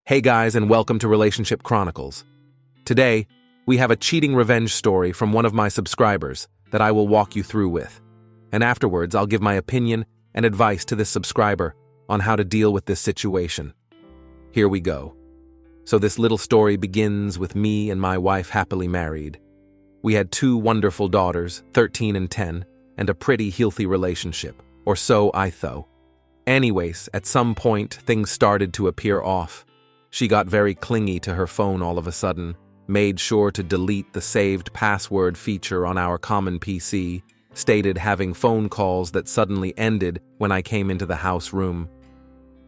Hey guys, and welcome to Relationship Chronicles. Today, we have a cheating revenge story from one of my subscribers that I will walk you through with. And afterwards, I'll give my opinion and advice to this subscriber on how to deal with this situation. Here we go. So this little story begins with me and my wife happily married. We had two wonderful daughters, 13 and 10, and a pretty healthy relationship, or so I thought. Anyways, at some point, things started to appear off. She got very clingy to her phone all of a sudden, made sure to delete the saved password feature on our common PC, stated having phone calls that suddenly ended when I came into the house room.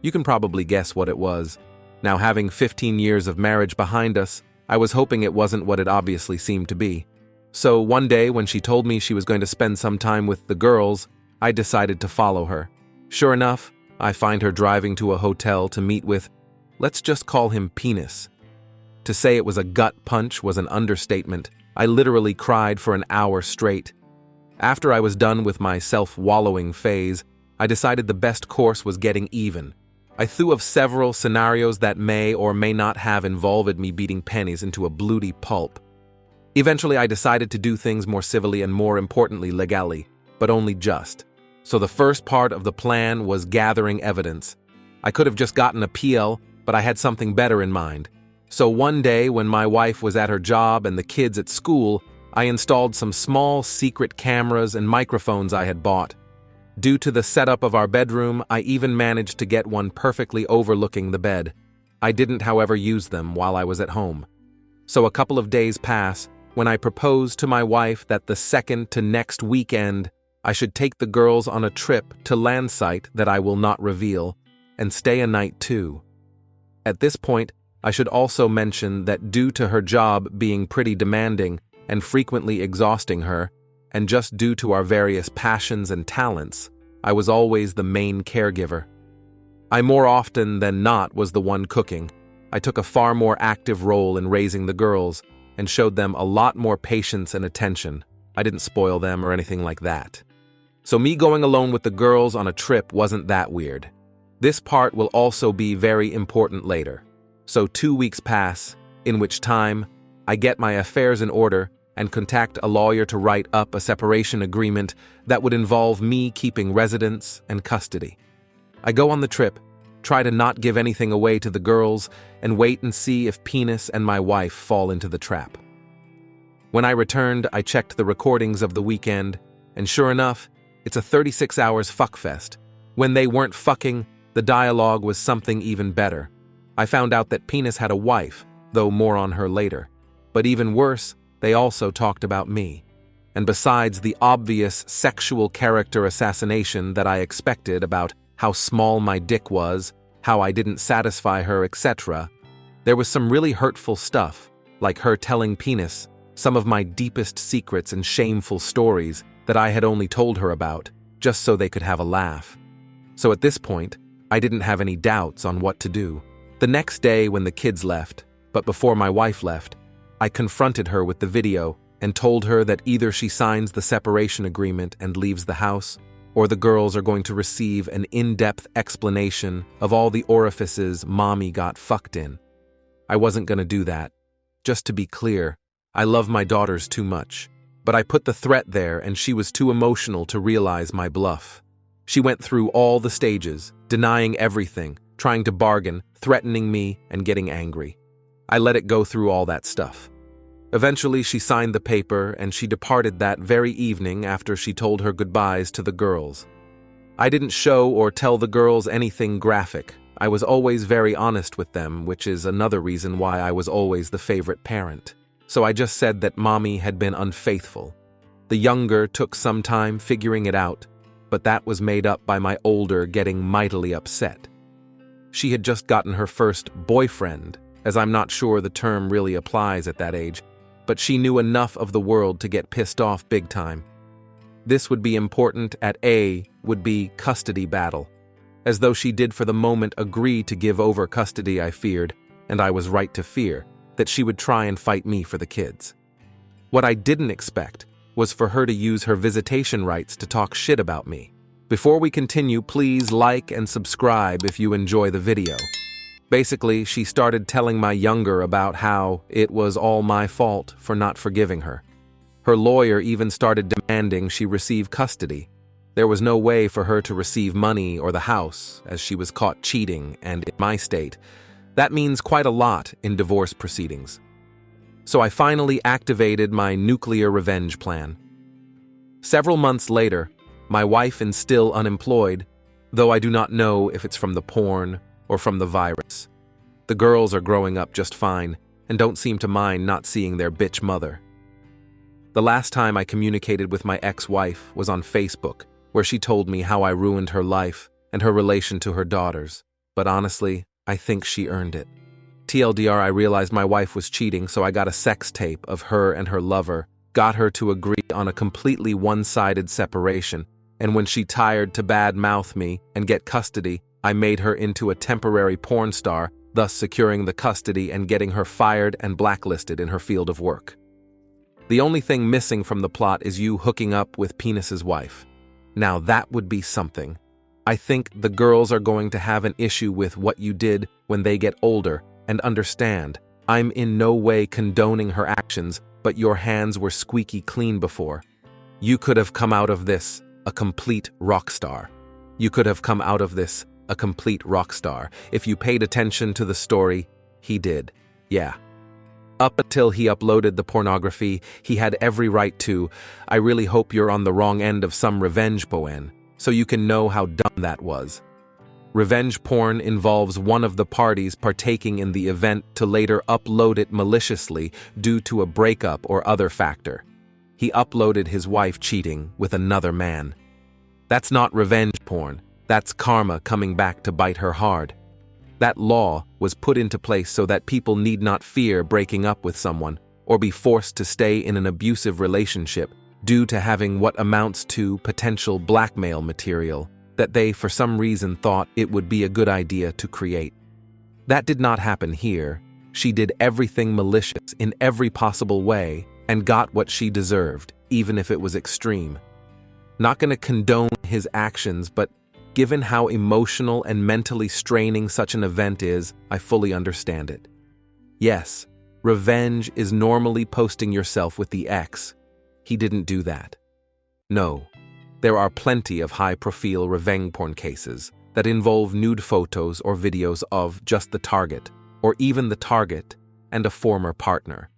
You can probably guess what it was. Now, having 15 years of marriage behind us, I was hoping it wasn't what it obviously seemed to be. So one day when she told me she was going to spend some time with the girls, I decided to follow her. Sure enough, I find her driving to a hotel to meet with, let's just call him Penis. To say it was a gut punch was an understatement. I literally cried for an hour straight. After I was done with my self-wallowing phase, I decided the best course was getting even. I threw of several scenarios that may or may not have involved me beating pennies into a bloody pulp. Eventually, I decided to do things more civilly and more importantly legally, but only just. So the first part of the plan was gathering evidence. I could have just gotten a PL, but I had something better in mind. So one day when my wife was at her job and the kids at school, I installed some small secret cameras and microphones I had bought. Due to the setup of our bedroom, I even managed to get one perfectly overlooking the bed. I didn't, however, use them while I was at home. So a couple of days pass when I proposed to my wife that the second to next weekend, I should take the girls on a trip to land site that I will not reveal, and stay a night too. At this point, I should also mention that due to her job being pretty demanding and frequently exhausting her, and just due to our various passions and talents, I was always the main caregiver. I more often than not was the one cooking. I took a far more active role in raising the girls and showed them a lot more patience and attention. I didn't spoil them or anything like that. So me going alone with the girls on a trip wasn't that weird. This part will also be very important later. So 2 weeks pass, in which time I get my affairs in order and contact a lawyer to write up a separation agreement that would involve me keeping residence and custody. I go on the trip, try to not give anything away to the girls, and wait and see if Penis and my wife fall into the trap. When I returned, I checked the recordings of the weekend, and sure enough, it's a 36 hours fuckfest. When they weren't fucking, the dialogue was something even better. I found out that Penis had a wife, though more on her later. But even worse, they also talked about me. And besides the obvious sexual character assassination that I expected about how small my dick was, how I didn't satisfy her, etc., there was some really hurtful stuff, like her telling Penis some of my deepest secrets and shameful stories that I had only told her about, just so they could have a laugh. So at this point, I didn't have any doubts on what to do. The next day when the kids left, but before my wife left, I confronted her with the video and told her that either she signs the separation agreement and leaves the house, or the girls are going to receive an in-depth explanation of all the orifices mommy got fucked in. I wasn't going to do that. Just to be clear, I love my daughters too much, but I put the threat there and she was too emotional to realize my bluff. She went through all the stages, denying everything, trying to bargain, threatening me, and getting angry. I let it go through all that stuff. Eventually, she signed the paper and she departed that very evening after she told her goodbyes to the girls. I didn't show or tell the girls anything graphic. I was always very honest with them, which is another reason why I was always the favorite parent. So I just said that mommy had been unfaithful. The younger took some time figuring it out, but that was made up by my older getting mightily upset. She had just gotten her first boyfriend, as I'm not sure the term really applies at that age, but she knew enough of the world to get pissed off big time. This would be important at would be custody battle, as though she did for the moment agree to give over custody. I feared, and I was right to fear, that she would try and fight me for the kids. What I didn't expect was for her to use her visitation rights to talk shit about me. Before we continue, please like and subscribe if you enjoy the video. Basically, she started telling my younger about how it was all my fault for not forgiving her. Her lawyer even started demanding she receive custody. There was no way for her to receive money or the house, as she was caught cheating, and in my state, that means quite a lot in divorce proceedings. So I finally activated my nuclear revenge plan. Several months later, my wife is still unemployed, though I do not know if it's from the porn or from the virus. The girls are growing up just fine and don't seem to mind not seeing their bitch mother. The last time I communicated with my ex-wife was on Facebook, where she told me how I ruined her life and her relation to her daughters. But honestly, I think she earned it. TLDR, I realized my wife was cheating, so I got a sex tape of her and her lover, got her to agree on a completely one-sided separation, and when she tired to bad-mouth me and get custody, I made her into a temporary porn star, thus securing the custody and getting her fired and blacklisted in her field of work. The only thing missing from the plot is you hooking up with Penis's wife. Now that would be something. I think the girls are going to have an issue with what you did when they get older and understand. I'm in no way condoning her actions, but your hands were squeaky clean before. You could have come out of this a complete rock star. You could have come out of this a complete rock star. If you paid attention to the story, he did. Yeah. Up until he uploaded the pornography, he had every right to. I really hope you're on the wrong end of some revenge poen, so you can know how dumb that was. Revenge porn involves one of the parties partaking in the event to later upload it maliciously due to a breakup or other factor. He uploaded his wife cheating with another man. That's not revenge porn. That's karma coming back to bite her hard. That law was put into place so that people need not fear breaking up with someone or be forced to stay in an abusive relationship due to having what amounts to potential blackmail material that they for some reason thought it would be a good idea to create. That did not happen here. She did everything malicious in every possible way and got what she deserved, even if it was extreme. Not going to condone his actions, but given how emotional and mentally straining such an event is, I fully understand it. Yes, revenge is normally posting yourself with the ex. He didn't do that. No, there are plenty of high-profile revenge porn cases that involve nude photos or videos of just the target, or even the target and a former partner.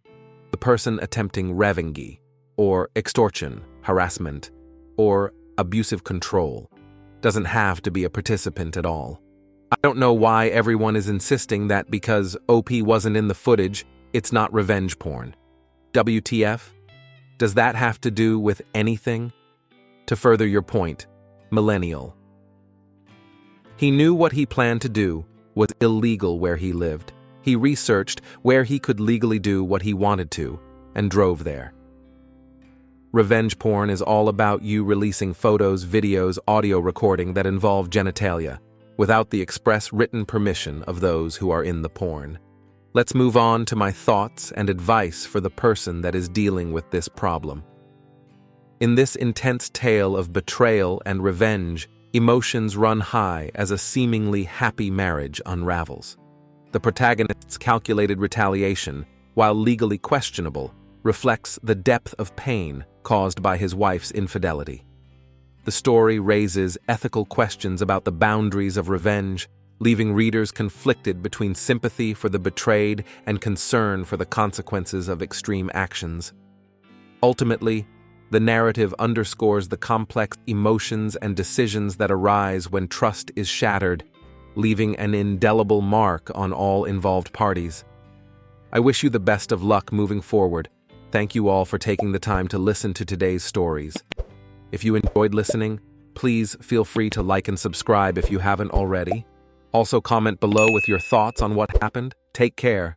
The person attempting revenge, or extortion, harassment, or abusive control doesn't have to be a participant at all. I don't know why everyone is insisting that because OP wasn't in the footage, it's not revenge porn. WTF? Does that have to do with anything? To further your point, millennial. He knew what he planned to do was illegal where he lived. He researched where he could legally do what he wanted to and drove there. Revenge porn is all about you releasing photos, videos, audio recording that involve genitalia, without the express written permission of those who are in the porn. Let's move on to my thoughts and advice for the person that is dealing with this problem. In this intense tale of betrayal and revenge, emotions run high as a seemingly happy marriage unravels. The protagonist's calculated retaliation, while legally questionable, reflects the depth of pain caused by his wife's infidelity. The story raises ethical questions about the boundaries of revenge, leaving readers conflicted between sympathy for the betrayed and concern for the consequences of extreme actions. Ultimately, the narrative underscores the complex emotions and decisions that arise when trust is shattered, leaving an indelible mark on all involved parties. I wish you the best of luck moving forward. Thank you all for taking the time to listen to today's stories. If you enjoyed listening, please feel free to like and subscribe if you haven't already. Also comment below with your thoughts on what happened. Take care.